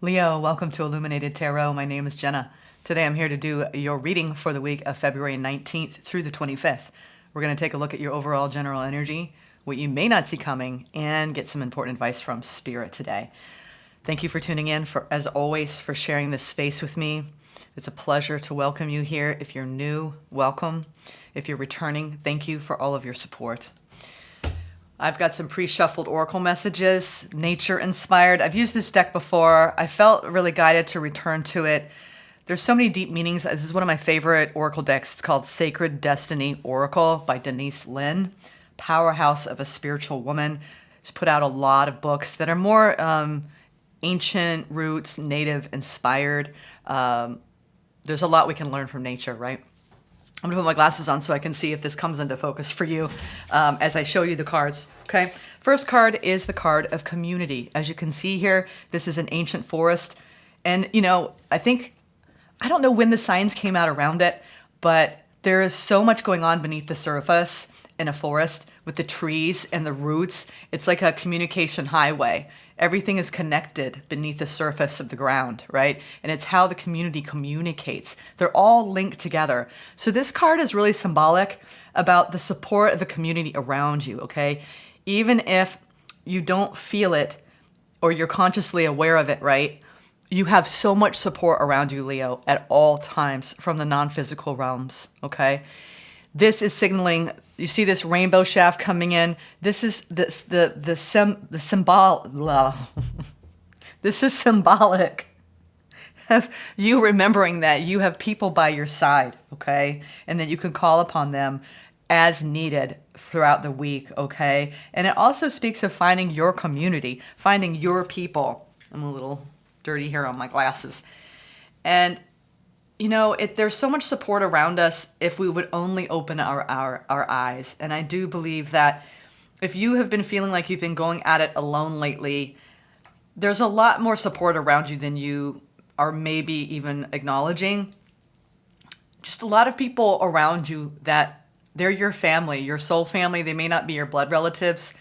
Leo, welcome to Illuminated Tarot. My name is Jenna. Today I'm here to do your reading for the week of February 19th through the 25th. We're going to take a look at your overall general energy, what you may not see coming, and get some important advice from Spirit today. Thank you for tuning in, as always, for sharing this space with me. It's a pleasure to welcome you here. If you're new, welcome. If you're returning, thank you for all of your support. I've got some pre-shuffled oracle messages, nature inspired. I've used this deck before. I felt really guided to return to it. There's so many deep meanings. This is one of my favorite oracle decks. It's called Sacred Destiny Oracle by Denise Linn, powerhouse of a spiritual woman. She's put out a lot of books that are more ancient roots, native inspired. There's a lot we can learn from nature, right? I'm gonna put my glasses on so I can see if this comes into focus for you as I show you the cards, okay? First card is the card of community. As you can see here, this is an ancient forest. And, you know, I don't know when the signs came out around it, but there is so much going on beneath the surface in a forest with the trees and the roots. It's like a communication highway. Everything is connected beneath the surface of the ground, right? And it's how the community communicates. They're all linked together. So this card is really symbolic about the support of the community around you, okay? Even if you don't feel it or you're consciously aware of it, right? You have so much support around you, Leo, at all times from the non-physical realms, okay? This is signaling, you see this rainbow shaft coming in. This is the symbol. This is symbolic of you remembering that you have people by your side, okay? And that you can call upon them as needed throughout the week, okay? And it also speaks of finding your community, finding your people. I'm a little dirty here on my glasses. And you know, there's so much support around us if we would only open our eyes. And I do believe that if you have been feeling like you've been going at it alone lately, there's a lot more support around you than you are maybe even acknowledging. Just a lot of people around you that they're your family, your soul family. They may not be your blood relatives.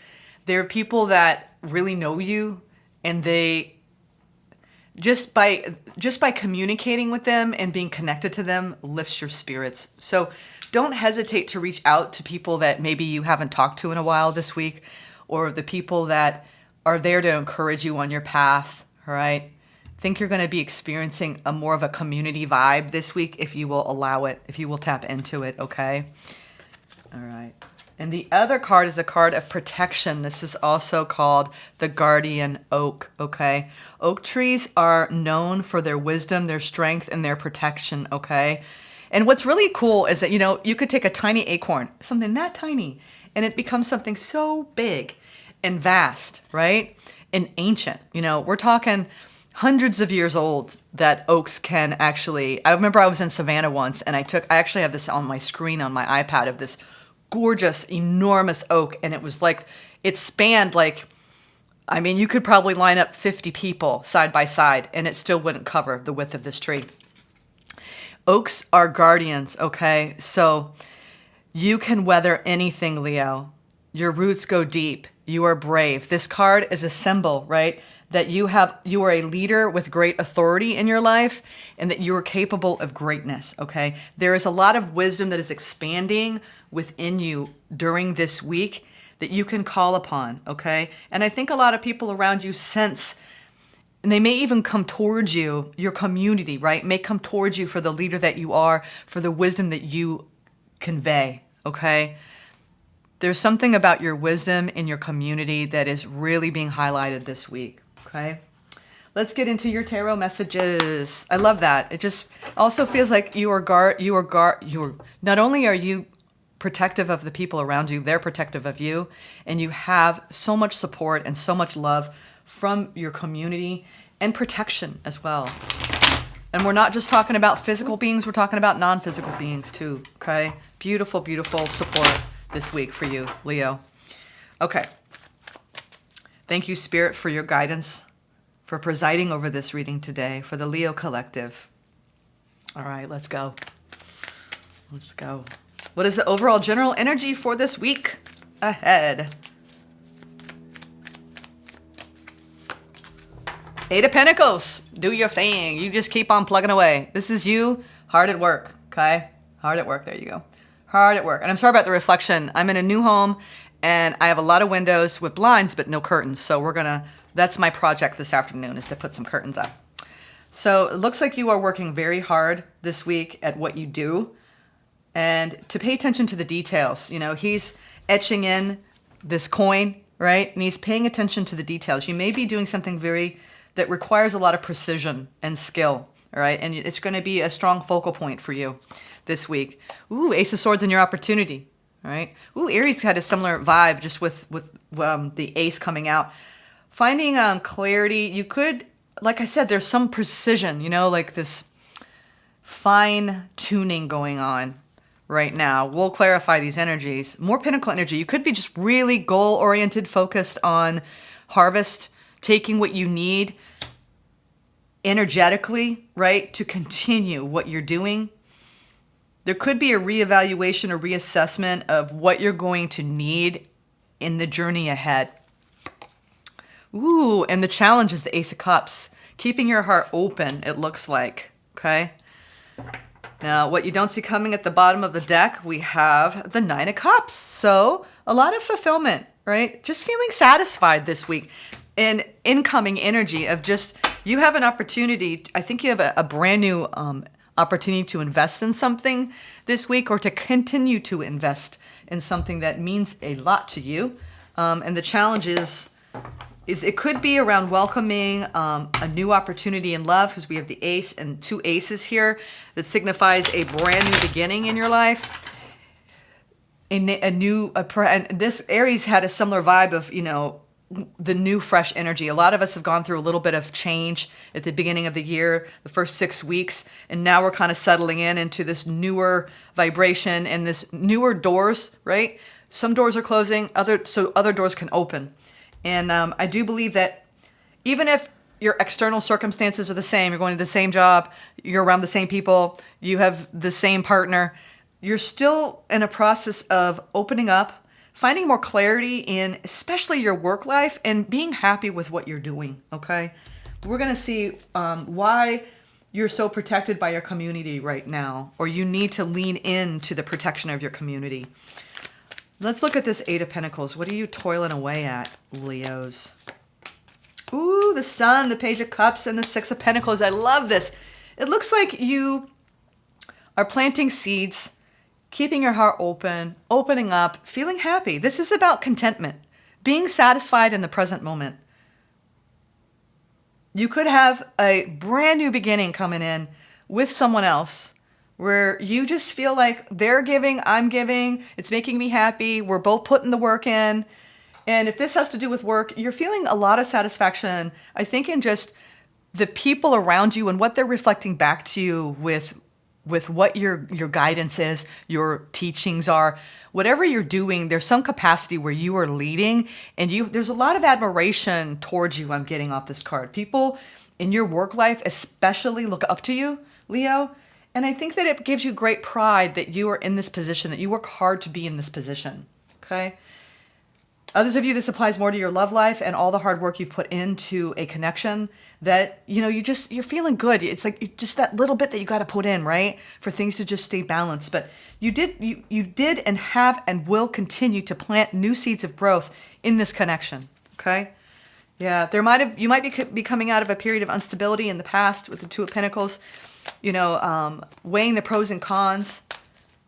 They're people that really know you, and they just by communicating with them and being connected to them lifts your spirits. So don't hesitate to reach out to people that maybe you haven't talked to in a while this week, or the people that are there to encourage you on your path, all right? I think you're going to be experiencing a more of a community vibe this week if you will allow it, if you will tap into it, okay? All right. And the other card is a card of protection. This is also called the Guardian Oak, okay? Oak trees are known for their wisdom, their strength, and their protection, okay? And what's really cool is that, you know, you could take a tiny acorn, something that tiny, and it becomes something so big and vast, right? And ancient. You know, we're talking hundreds of years old that oaks can actually... I remember I was in Savannah once, and I actually have this on my screen on my iPad of this gorgeous, enormous oak, and it was like, it spanned like, I mean, you could probably line up 50 people side by side, and it still wouldn't cover the width of this tree. Oaks are guardians, okay? So you can weather anything, Leo. Your roots go deep. You are brave. This card is a symbol, right? That you are a leader with great authority in your life, and that you are capable of greatness, okay? There is a lot of wisdom that is expanding within you during this week that you can call upon, okay? And I think a lot of people around you sense, and they may even come towards you, your community, right? May come towards you for the leader that you are, for the wisdom that you convey, okay? There's something about your wisdom in your community that is really being highlighted this week, okay? Let's get into your tarot messages. I love that. It just also feels like not only are you protective of the people around you, they're protective of you, and you have so much support and so much love from your community and protection as well. And we're not just talking about physical beings, we're talking about non-physical beings too, okay? Beautiful, beautiful support this week for you, Leo. Okay. Thank you, Spirit, for your guidance, for presiding over this reading today, for the Leo Collective. All right, let's go. Let's go. What is the overall general energy for this week ahead? Eight of Pentacles. Do your thing. You just keep on plugging away. This is you hard at work, okay? Hard at work. There you go. Hard at work. And I'm sorry about the reflection. I'm in a new home and I have a lot of windows with blinds but no curtains. So that's my project this afternoon, is to put some curtains up. So it looks like you are working very hard this week at what you do and to pay attention to the details. You know, he's etching in this coin, right? And he's paying attention to the details. You may be doing something that requires a lot of precision and skill, all right? And it's going to be a strong focal point for you this week. Ooh, Ace of Swords in your opportunity, all right? Ooh, Aries had a similar vibe just with the ace coming out. Finding clarity, you could, like I said, there's some precision, you know, like this fine tuning going on right now. We'll clarify these energies. More Pentacle energy. You could be just really goal-oriented, focused on harvest, taking what you need energetically, right, to continue what you're doing. There could be a reevaluation or reassessment of what you're going to need in the journey ahead. Ooh, and the challenge is the Ace of Cups. Keeping your heart open, it looks like, okay? Now, what you don't see coming at the bottom of the deck, we have the Nine of Cups. So, a lot of fulfillment, right? Just feeling satisfied this week. An incoming energy of just, you have an opportunity. I think you have a brand new opportunity to invest in something this week, or to continue to invest in something that means a lot to you. And the challenge is it could be around welcoming a new opportunity in love, because we have the ace and two aces here that signifies a brand new beginning in your life. And this Aries had a similar vibe of, you know, the new fresh energy. A lot of us have gone through a little bit of change at the beginning of the year, the first 6 weeks, and now we're kind of settling into this newer vibration and this newer doors, right? Some doors are closing, so other doors can open. And I do believe that even if your external circumstances are the same, you're going to the same job, you're around the same people, you have the same partner, you're still in a process of opening up, finding more clarity in especially your work life, and being happy with what you're doing, okay? We're going to see why you're so protected by your community right now, or you need to lean into the protection of your community. Let's look at this Eight of Pentacles. What are you toiling away at, Leos? Ooh, the Sun, the Page of Cups, and the Six of Pentacles. I love this. It looks like you are planting seeds, keeping your heart open, opening up, feeling happy. This is about contentment, being satisfied in the present moment. You could have a brand new beginning coming in with someone else where you just feel like they're giving, I'm giving, it's making me happy, we're both putting the work in. And if this has to do with work, you're feeling a lot of satisfaction, I think, in just the people around you and what they're reflecting back to you with what your guidance is, your teachings are. Whatever you're doing, there's some capacity where you are leading, and there's a lot of admiration towards you I'm getting off this card. People in your work life especially look up to you, Leo, and I think that it gives you great pride that you are in this position, that you work hard to be in this position, okay? Others of you, this applies more to your love life and all the hard work you've put into a connection that, you know, you're feeling good. It's like just that little bit that you got to put in, right? For things to just stay balanced. But you did and have and will continue to plant new seeds of growth in this connection, okay? Yeah, you might be coming out of a period of instability in the past with the Two of Pentacles, you know, weighing the pros and cons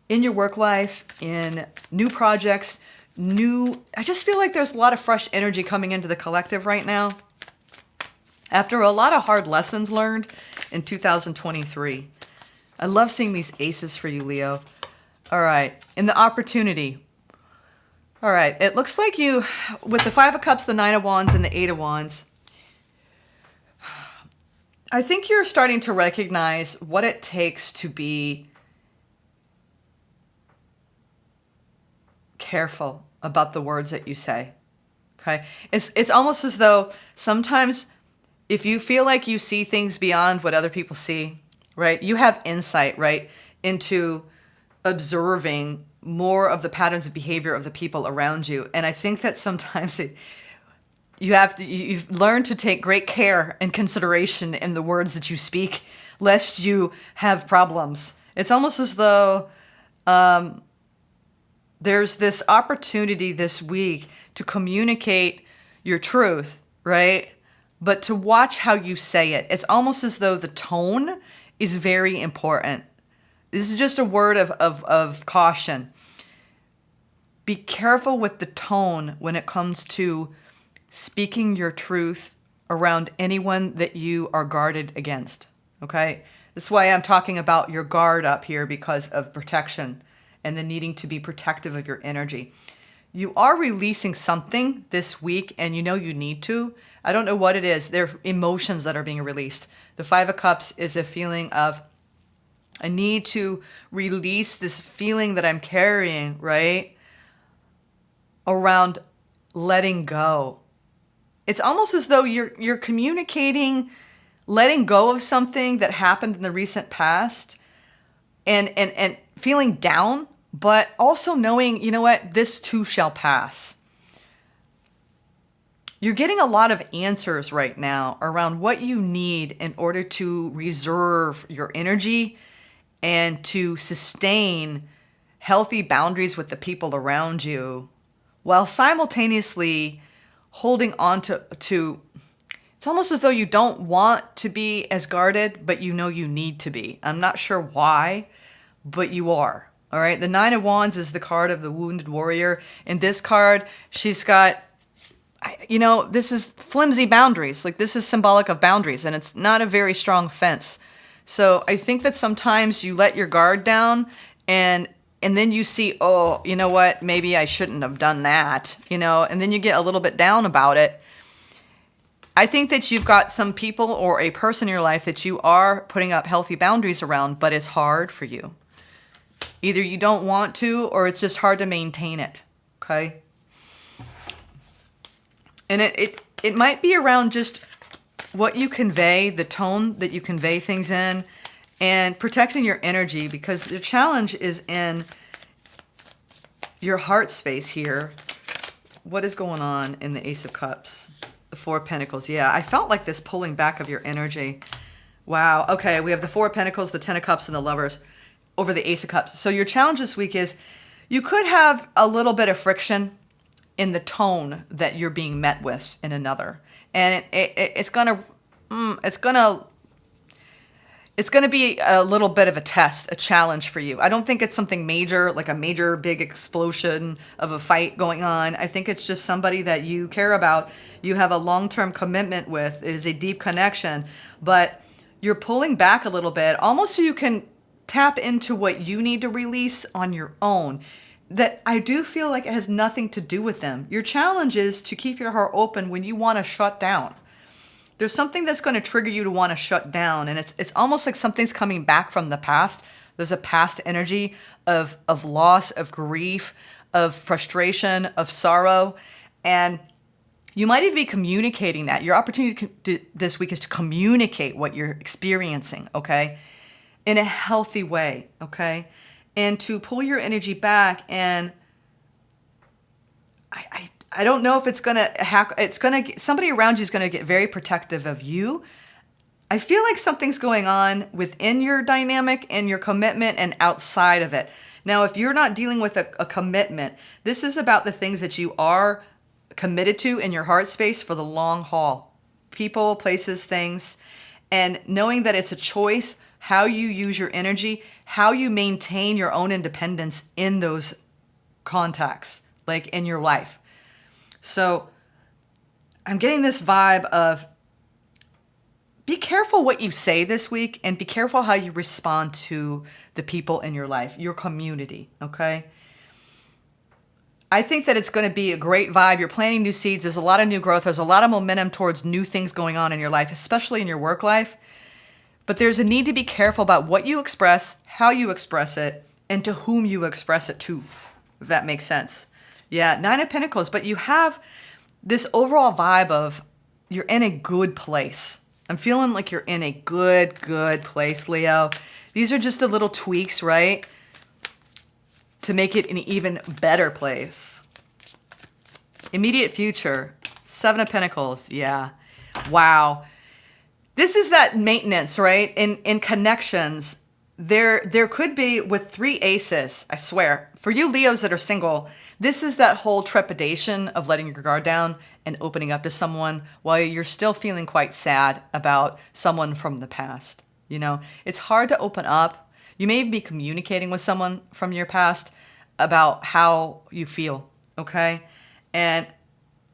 in your work life, in new projects, I just feel like there's a lot of fresh energy coming into the collective right now after a lot of hard lessons learned in 2023. I love seeing these aces for you, Leo. All right, in the opportunity. All right, it looks like you, with the Five of Cups, the Nine of Wands, and the Eight of Wands, I think you're starting to recognize what it takes to be careful about the words that you say, okay? It's almost as though sometimes if you feel like you see things beyond what other people see, right? You have insight, right, into observing more of the patterns of behavior of the people around you. And I think that sometimes you've learned to take great care and consideration in the words that you speak, lest you have problems. It's almost as though there's this opportunity this week to communicate your truth, right? But to watch how you say it. It's almost as though the tone is very important. This is just a word of caution. Be careful with the tone when it comes to speaking your truth around anyone that you are guarded against, okay? That's why I'm talking about your guard up here, because of protection and the needing to be protective of your energy. You are releasing something this week, and you know you need to. I don't know what it is. There are emotions that are being released. The Five of Cups is a feeling of a need to release this feeling that I'm carrying, right? Around letting go. It's almost as though you're communicating letting go of something that happened in the recent past, and feeling down, but also knowing, you know what, this too shall pass. You're getting a lot of answers right now around what you need in order to reserve your energy and to sustain healthy boundaries with the people around you, while simultaneously holding on to it's almost as though you don't want to be as guarded, but you know you need to be. I'm not sure why, but you are. All right. The Nine of Wands is the card of the wounded warrior. In this card, she's got, this is flimsy boundaries. Like, this is symbolic of boundaries, and it's not a very strong fence. So I think that sometimes you let your guard down, and then you see, oh, you know what? Maybe I shouldn't have done that, and then you get a little bit down about it. I think that you've got some people or a person in your life that you are putting up healthy boundaries around, but it's hard for you. Either you don't want to, or it's just hard to maintain it, okay? And it might be around just what you convey, the tone that you convey things in, and protecting your energy, because the challenge is in your heart space here. What is going on in the Ace of Cups? The Four of Pentacles. Yeah, I felt like this pulling back of your energy. Wow. Okay, we have the Four of Pentacles, the Ten of Cups, and the Lovers over the Ace of Cups. So your challenge this week is you could have a little bit of friction in the tone that you're being met with in another. And it's gonna be a little bit of a test, a challenge for you. I don't think it's something major, like a major big explosion of a fight going on. I think it's just somebody that you care about, you have a long-term commitment with. It is a deep connection, but you're pulling back a little bit, almost so you can tap into what you need to release on your own. That I do feel like it has nothing to do with them. Your challenge is to keep your heart open when you want to shut down. There's something that's going to trigger you to want to shut down, and it's almost like something's coming back from the past. There's a past energy of loss, of grief, of frustration, of sorrow, and you might even be communicating that. Your opportunity this week is to communicate what you're experiencing, okay, in a healthy way, okay, and to pull your energy back. And I don't know if it's going to hack. Somebody around you is going to get very protective of you. I feel like something's going on within your dynamic and your commitment and outside of it. Now, if you're not dealing with a commitment, this is about the things that you are committed to in your heart space for the long haul. People, places, things, and knowing that it's a choice, how you use your energy, how you maintain your own independence in those contacts, like in your life. So I'm getting this vibe of be careful what you say this week, and be careful how you respond to the people in your life, your community, okay? I think that it's going to be a great vibe. You're planting new seeds. There's a lot of new growth. There's a lot of momentum towards new things going on in your life, especially in your work life. But there's a need to be careful about what you express, how you express it, and to whom you express it to, if that makes sense. Yeah, Nine of Pentacles, but you have this overall vibe of you're in a good place. I'm feeling like you're in a good place, Leo. These are just the little tweaks, right? To make it an even better place. Immediate future. Seven of Pentacles. Yeah. Wow. This is that maintenance, right? In connections, there could be with three aces, I swear. For you Leos that are single, this is that whole trepidation of letting your guard down and opening up to someone while you're still feeling quite sad about someone from the past. You know, it's hard to open up. You may be communicating with someone from your past about how you feel, okay? And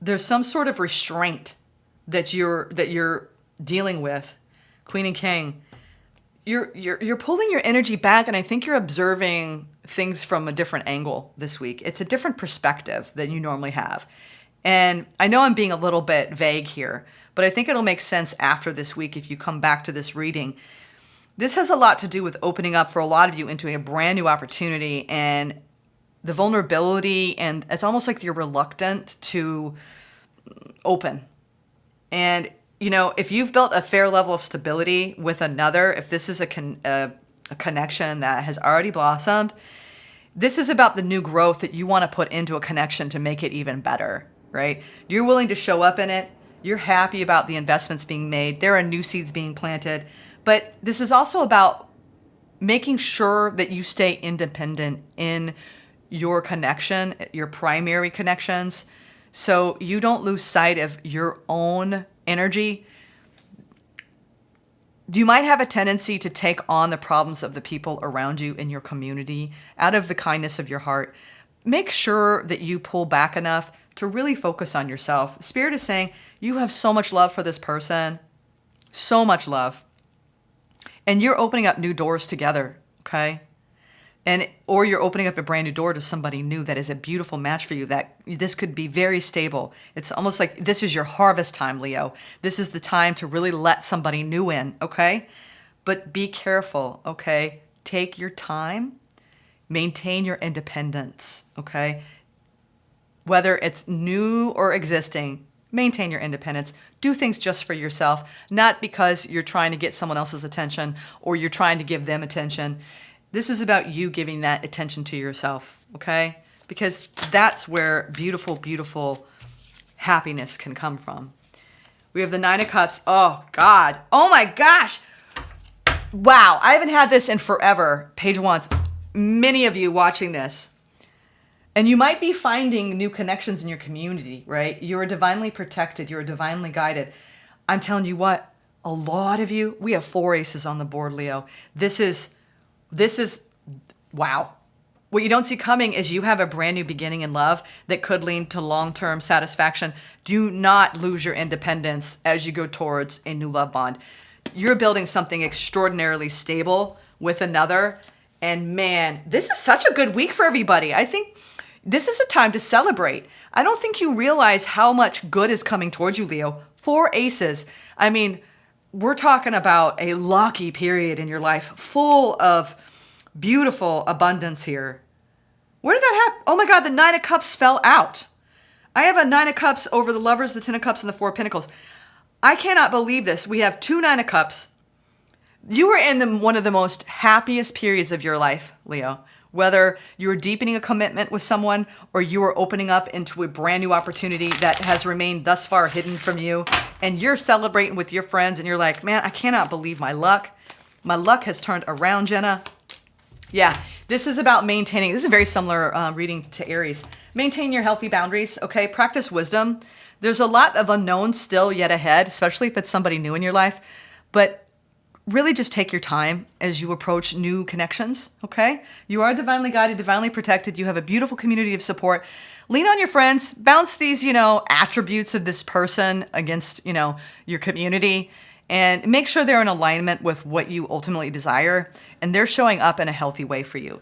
there's some sort of restraint that you're dealing with. Queen and King. You're pulling your energy back, and I think you're observing things from a different angle this week. It's a different perspective than you normally have. And I know I'm being a little bit vague here, but I think it'll make sense after this week if you come back to this reading. This has a lot to do with opening up for a lot of you into a brand new opportunity, and the vulnerability, and it's almost like you're reluctant to open. And you know, if you've built a fair level of stability with another, if this is a connection that has already blossomed, this is about the new growth that you want to put into a connection to make it even better, right? You're willing to show up in it. You're happy about the investments being made. There are new seeds being planted. But this is also about making sure that you stay independent in your connection, your primary connections, so you don't lose sight of your own energy. You might have a tendency to take on the problems of the people around you in your community out of the kindness of your heart. Make sure that you pull back enough to really focus on yourself. Spirit is saying you have so much love for this person, so much love. And you're opening up new doors together, okay? Or you're opening up a brand new door to somebody new that is a beautiful match for you, that this could be very stable. It's almost like this is your harvest time, Leo. This is the time to really let somebody new in, okay? But be careful, okay? Take your time. Maintain your independence, okay? Whether it's new or existing, maintain your independence. Do things just for yourself, not because you're trying to get someone else's attention or you're trying to give them attention. This is about you giving that attention to yourself, okay? Because that's where beautiful, beautiful happiness can come from. We have the Nine of Cups. Oh, God. Oh, my gosh. Wow. I haven't had this in forever. Page Wands. Many of you watching this. And you might be finding new connections in your community, right? You're divinely protected. You're divinely guided. I'm telling you what, a lot of you, we have 4 aces on the board, Leo. This is, wow. What you don't see coming is you have a brand new beginning in love that could lead to long-term satisfaction. Do not lose your independence as you go towards a new love bond. You're building something extraordinarily stable with another. And man, this is such a good week for everybody. I think this is a time to celebrate. I don't think you realize how much good is coming towards you, Leo. 4 aces. I mean, we're talking about a lucky period in your life full of beautiful abundance here. Where did that happen? Oh my God, the 9 of Cups fell out. I have a 9 of Cups over the Lovers, the 10 of Cups, and the 4 of Pentacles. I cannot believe this. We have 2 9 of Cups. You are in one of the most happiest periods of your life, Leo. Whether you're deepening a commitment with someone or you are opening up into a brand new opportunity that has remained thus far hidden from you, and you're celebrating with your friends and you're like, man, I cannot believe my luck. My luck has turned around, Jenna. Yeah, this is about maintaining. This is a very similar reading to Aries. Maintain your healthy boundaries, okay? Practice wisdom. There's a lot of unknowns still yet ahead, especially if it's somebody new in your life. But really just take your time as you approach new connections, okay? You are divinely guided, divinely protected. You have a beautiful community of support. Lean on your friends. Bounce these, attributes of this person against, your community. And make sure they're in alignment with what you ultimately desire. And they're showing up in a healthy way for you.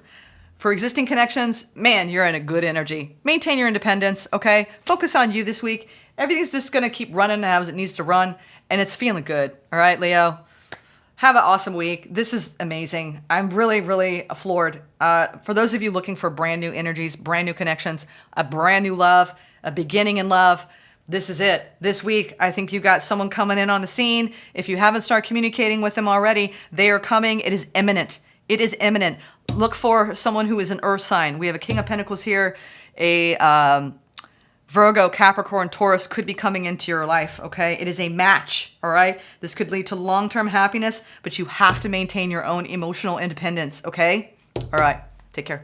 For existing connections, man, you're in a good energy. Maintain your independence, okay? Focus on you this week. Everything's just going to keep running as it needs to run. And it's feeling good, all right, Leo? Have an awesome week. This is amazing. I'm really, really floored. For those of you looking for brand new energies, brand new connections, a brand new love, a beginning in love, this is it. This week, I think you got someone coming in on the scene. If you haven't started communicating with them already, they are coming. It is imminent. It is imminent. Look for someone who is an earth sign. We have a King of Pentacles here, a Virgo, Capricorn, Taurus could be coming into your life, okay? It is a match, all right? This could lead to long-term happiness, but you have to maintain your own emotional independence, okay? All right, take care.